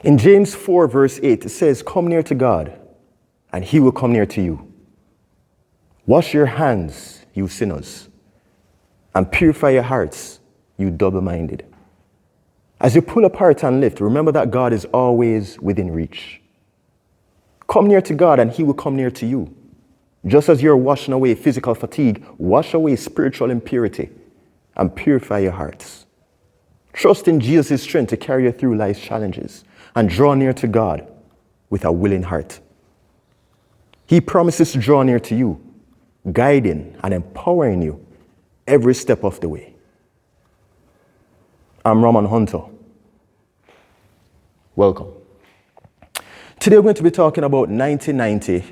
In James 4, verse 8, it says, come near to God, and he will come near to you. Wash your hands, you sinners, and purify your hearts, you double-minded. As you pull apart and lift, remember that God is always within reach. Come near to God, and he will come near to you. Just as you're washing away physical fatigue, wash away spiritual impurity and purify your hearts. Trust in Jesus' strength to carry you through life's challenges and draw near to God with a willing heart. He promises to draw near to you, guiding and empowering you every step of the way. I'm Roman Hunter. Welcome. Today we're going to be talking about 90-90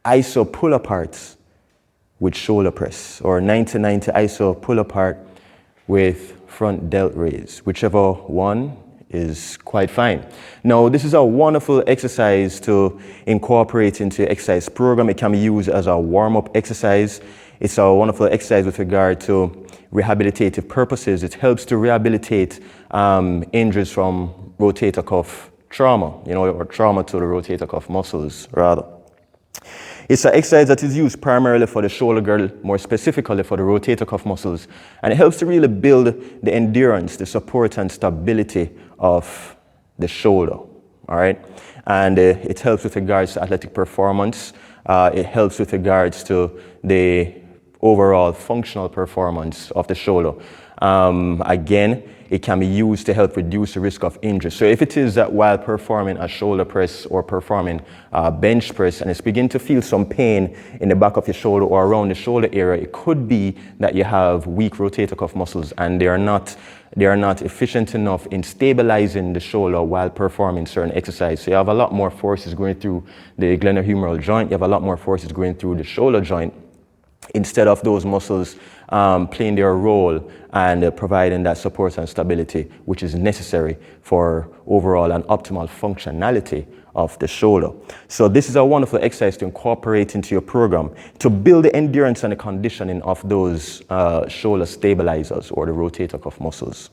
iso pull-aparts with shoulder press, or 90-90 iso pull-apart with front delt raise, whichever one is quite fine. Now, this is a wonderful exercise to incorporate into your exercise program. It can be used as a warm-up exercise. It's a wonderful exercise with regard to rehabilitative purposes. It helps to rehabilitate injuries from rotator cuff trauma, or trauma to the rotator cuff muscles, rather. It's an exercise that is used primarily for the shoulder girdle, more specifically for the rotator cuff muscles, and it helps to really build the endurance, the support and stability of the shoulder, all right? And it helps with regards to athletic performance. It helps with regards to the overall functional performance of the shoulder. Again, it can be used to help reduce the risk of injury. So if it is that while performing a shoulder press or performing a bench press and it's beginning to feel some pain in the back of your shoulder or around the shoulder area, it could be that you have weak rotator cuff muscles and they are not efficient enough in stabilizing the shoulder while performing certain exercise. So you have a lot more forces going through the glenohumeral joint, you have a lot more forces going through the shoulder joint, instead of those muscles playing their role and providing that support and stability which is necessary for overall and optimal functionality of the shoulder. So this is a wonderful exercise to incorporate into your program to build the endurance and the conditioning of those shoulder stabilizers or the rotator cuff muscles.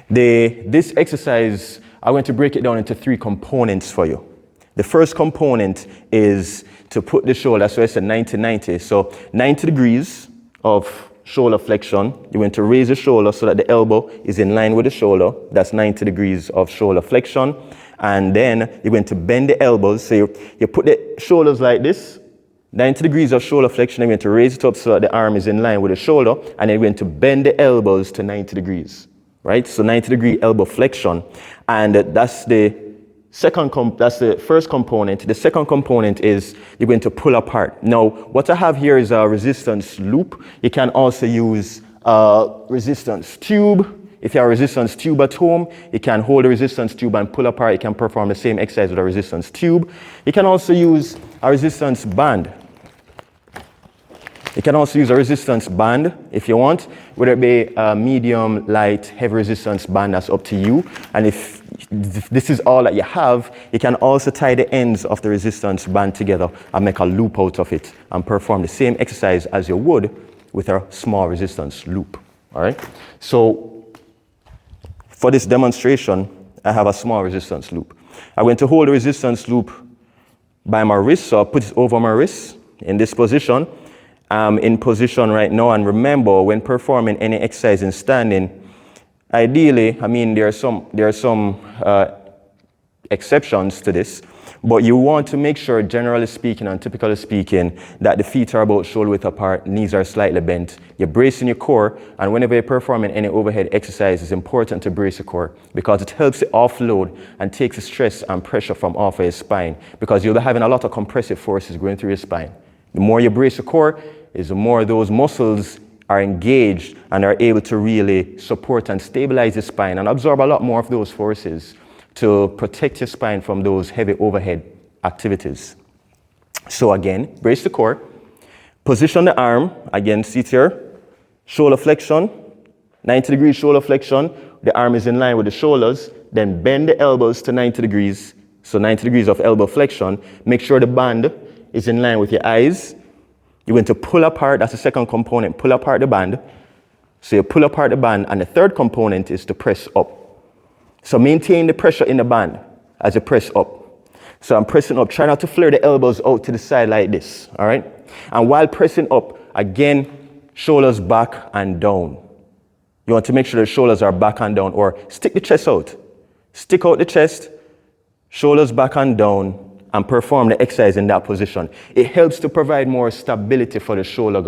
This exercise, I'm going to break it down into 3 components for you. The first component is to put the shoulder, so it's a 90-90. So 90 degrees of shoulder flexion. You're going to raise the shoulder so that the elbow is in line with the shoulder. That's 90 degrees of shoulder flexion. And then you're going to bend the elbows. So you put the shoulders like this, 90 degrees of shoulder flexion. You're going to raise it up so that the arm is in line with the shoulder. And then you're going to bend the elbows to 90 degrees, right? So 90 degree elbow flexion. And that's the that's the first component. The second component is you're going to pull apart. Now, what I have here is a resistance loop. You can also use a resistance tube. If you have a resistance tube at home, you can hold a resistance tube and pull apart. You can perform the same exercise with a resistance tube. You can also use a resistance band. You can also use a resistance band if you want, whether it be a medium, light, heavy resistance band, that's up to you. And if this is all that you have, you can also tie the ends of the resistance band together and make a loop out of it and perform the same exercise as you would with a small resistance loop, all right? So for this demonstration, I have a small resistance loop. I'm going to hold the resistance loop by my wrist, so I'll put it over my wrist in this position. I'm in position right now, and remember, when performing any exercise in standing, ideally, there are some exceptions to this, but you want to make sure, generally speaking and typically speaking, that the feet are about shoulder width apart, knees are slightly bent. You're bracing your core, and whenever you're performing any overhead exercise, it's important to brace your core because it helps to offload and takes the stress and pressure from off of your spine, because you'll be having a lot of compressive forces going through your spine. The more you brace your core, is the more those muscles are engaged and are able to really support and stabilize the spine and absorb a lot more of those forces to protect your spine from those heavy overhead activities. So again, brace the core, position the arm, again, sit here, shoulder flexion, 90 degrees shoulder flexion, the arm is in line with the shoulders, then bend the elbows to 90 degrees, so 90 degrees of elbow flexion, make sure the band is in line with your eyes. You're going to pull apart, that's the second component, pull apart the band. So you pull apart the band, and the third component is to press up. So maintain the pressure in the band as you press up. So I'm pressing up. Try not to flare the elbows out to the side like this, all right? And while pressing up, again, shoulders back and down. You want to make sure the shoulders are back and down, or stick the chest out. Stick out the chest, shoulders back and down, and perform the exercise in that position. It helps to provide more stability for the shoulder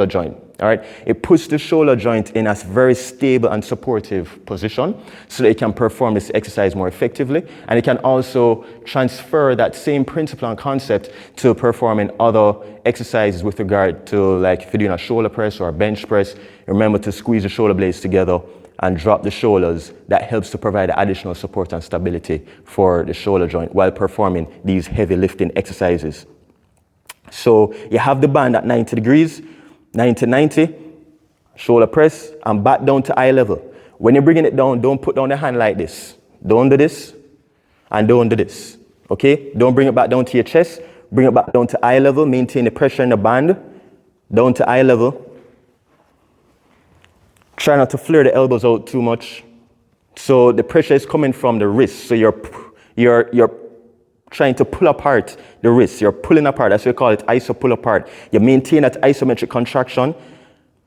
joint. All right? It puts the shoulder joint in a very stable and supportive position so that it can perform this exercise more effectively. And it can also transfer that same principle and concept to performing other exercises with regard to, like if you're doing a shoulder press or a bench press, remember to squeeze the shoulder blades together and drop the shoulders. That helps to provide additional support and stability for the shoulder joint while performing these heavy lifting exercises. So you have the band at 90 degrees, 90, shoulder press, and back down to eye level. When you're bringing it down, don't put down the hand like this. Don't do this, and don't do this, okay? Don't bring it back down to your chest. Bring it back down to eye level. Maintain the pressure in the band, down to eye level. Try not to flare the elbows out too much. So the pressure is coming from the wrist. So you're trying to pull apart the wrist. You're pulling apart. That's what we call it, iso pull apart. You maintain that isometric contraction,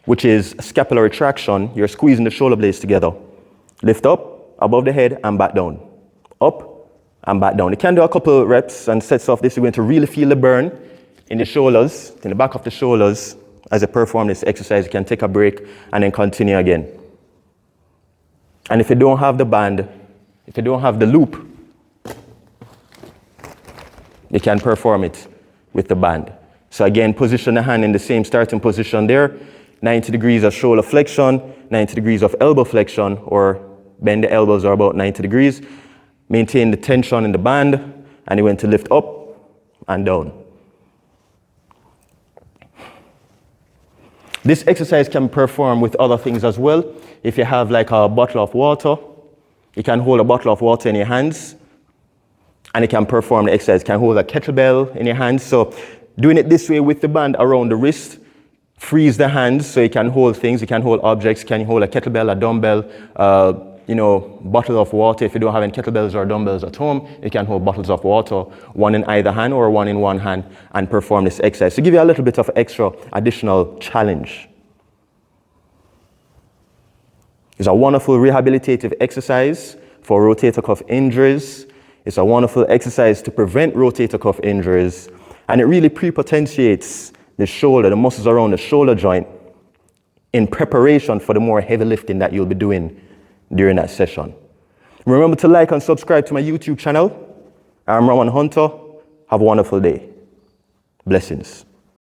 which is scapular retraction. You're squeezing the shoulder blades together. Lift up, above the head, and back down. Up, and back down. You can do a couple reps and sets of this. You're going to really feel the burn in the shoulders, in the back of the shoulders. As you perform this exercise, you can take a break and then continue again. And if you don't have the band, if you don't have the loop, you can perform it with the band. So again, position the hand in the same starting position there. 90 degrees of shoulder flexion, 90 degrees of elbow flexion, or bend the elbows are about 90 degrees. Maintain the tension in the band, and you're going to lift up and down. This exercise can be performed with other things as well. If you have like a bottle of water, you can hold a bottle of water in your hands and you can perform the exercise. You can hold a kettlebell in your hands. So doing it this way with the band around the wrist frees the hands so you can hold things. You can hold objects. You can hold a kettlebell, a dumbbell, bottle of water. If you don't have any kettlebells or dumbbells at home, you can hold bottles of water, one in either hand or one in one hand, and perform this exercise to give you a little bit of extra additional challenge. It's a wonderful rehabilitative exercise for rotator cuff injuries. It's a wonderful exercise to prevent rotator cuff injuries, and it really prepotentiates the shoulder, the muscles around the shoulder joint, in preparation for the more heavy lifting that you'll be doing during that session. Remember to like and subscribe to my YouTube channel. I'm Roman Hunter. Have a wonderful day. Blessings.